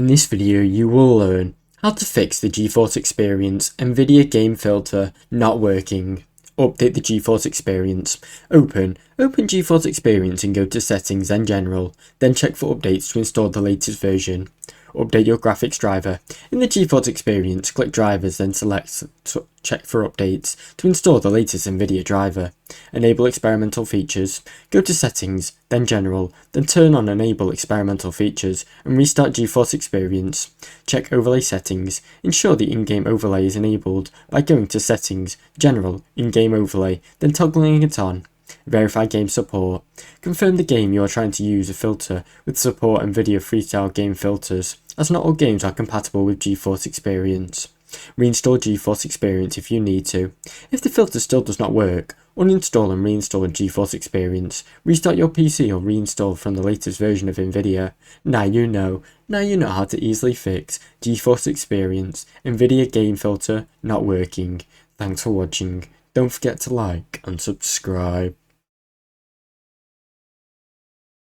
In this video you will learn how to fix the GeForce Experience NVIDIA Game Filter not working. Update the GeForce Experience. Open GeForce Experience and go to Settings, then General, then check for updates to install the latest version. Update your graphics driver. In the GeForce Experience, click Drivers, then select Check for updates to install the latest NVIDIA driver. Enable experimental features. Go to Settings, then General, then turn on Enable experimental features and restart GeForce Experience. Check Overlay settings. Ensure the in-game overlay is enabled by going to Settings, General, In-game Overlay, then toggling it on. Verify game support. Confirm the game you are trying to use a filter with support NVIDIA Freestyle Game Filters, as not all games are compatible with GeForce Experience. Reinstall GeForce Experience if you need to. If the filter still does not work, uninstall and reinstall GeForce Experience. Restart your PC or reinstall from the latest version of NVIDIA. Now you know how to easily fix GeForce Experience NVIDIA Game Filter not working. Thanks for watching. Don't forget to like and subscribe.